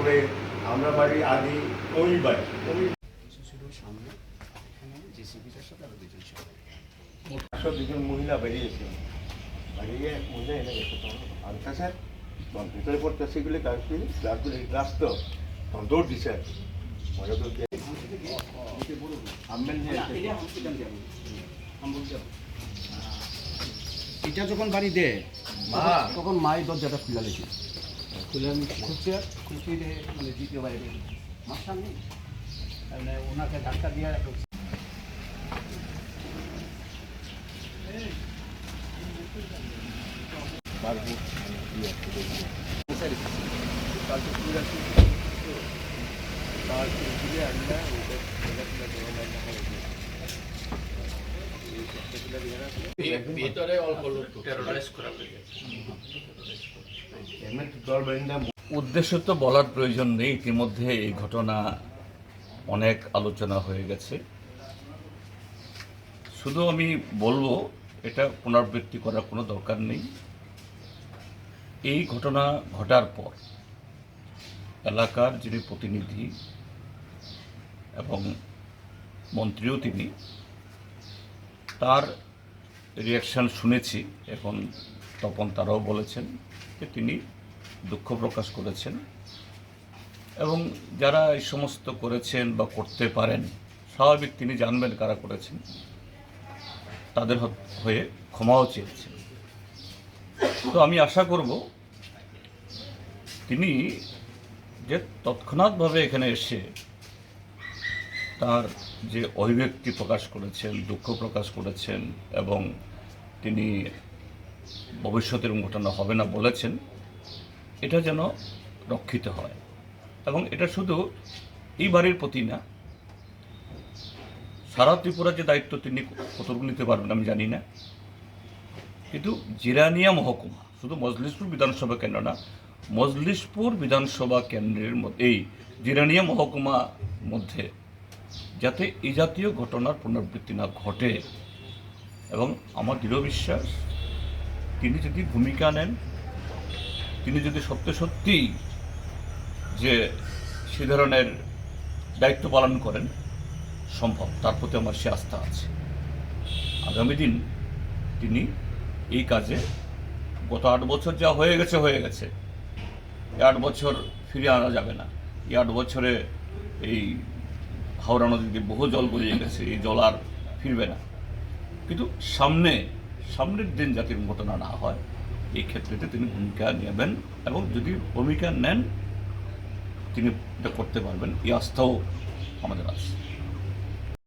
তারপরে আমরা বাড়ি আদি ওই বাড়ি সামনে এখানে জেসিবিটার সাথে আরো দুজন ছিল। 2 মহিলা বেরিয়েছে, বেরিয়ে এক মহিলা এনে গেছে, তখন আনতেছে ভিতরে পড়তে সেগুলি গ্লাসগুলি গ্লাস তো তখন দৌড় দিছে আর কি মজা দৌড় দিয়ে এটা যখন বাড়ি দেয় মা তখন মাই দরজাটা খুলে লেগে খুলে খুলতে মানে দ্বিতীয় বাইরে মাস্টার নেই, মানে ওনাকে ধাক্কা দিয়ে ভিতরে অল্প লোক টেরোরাইজ করা হয়েছে। উদ্দেশ্য তো বলার প্রয়োজন নেই, ইতিমধ্যে এই ঘটনা অনেক আলোচনা হয়ে গেছে। শুধু আমি বলবো এটা পুনরাবৃত্তি করার কোনো দরকার নেই। এই ঘটনা ঘটার পর এলাকার যিনি প্রতিনিধি এবং মন্ত্রীও তিনি, তার রিয়াকশান শুনেছি। এখন তপন তারাও বলেছেন যে তিনি দুঃখ প্রকাশ করেছেন এবং যারা এই সমস্ত করেছেন বা করতে পারেন, স্বাভাবিক তিনি জানবেন কারা করেছেন, তাদের হয়ে ক্ষমাও চেয়েছেন। তো আমি আশা করব তিনি যে তৎক্ষণাৎভাবে এখানে এসে তার যে অভিব্যক্তি প্রকাশ করেছেন, দুঃখ প্রকাশ করেছেন এবং তিনি ভবিষ্যতের ঘটনা হবে না বলেছেন, এটা যেন রক্ষিত হয়। এবং এটা শুধু এই বাড়ির প্রতি না, সারা ত্রিপুরার যে দায়িত্ব তিনি কতটুকু নিতে পারবেন আমি জানি না, কিন্তু জিরানিয়া মহকুমা, শুধু মজলিশপুর বিধানসভা কেন্দ্র না, মজলিশপুর বিধানসভা কেন্দ্রের মধ্যে এই জিরানিয়া মহকুমা মধ্যে যাতে এই জাতীয় ঘটনার পুনরাবৃত্তি না ঘটে। এবং আমার দৃঢ় বিশ্বাস তিনি যদি ভূমিকা নেন, তিনি যদি সত্যি যে সে ধরনের দায়িত্ব পালন করেন, সম্ভব, তার প্রতি আমার সে আস্থা আছে। আগামী দিন তিনি এই কাজে, গত 8 বছর যা হয়ে গেছে, এই 8 বছর ফিরে আনা যাবে না। এই 8 বছরে এই হাওড়া নদীতে বহু জল গড়িয়ে গেছে, এই জল আর ফিরবে না। কিন্তু সামনের দিন যাতে ঘটনা না হয়, এই ক্ষেত্রেতে তিনি ভূমিকা নেবেন এবং যদি ভূমিকা নেন তিনি এটা করতে পারবেন, এই আস্থাও আমাদের আছে।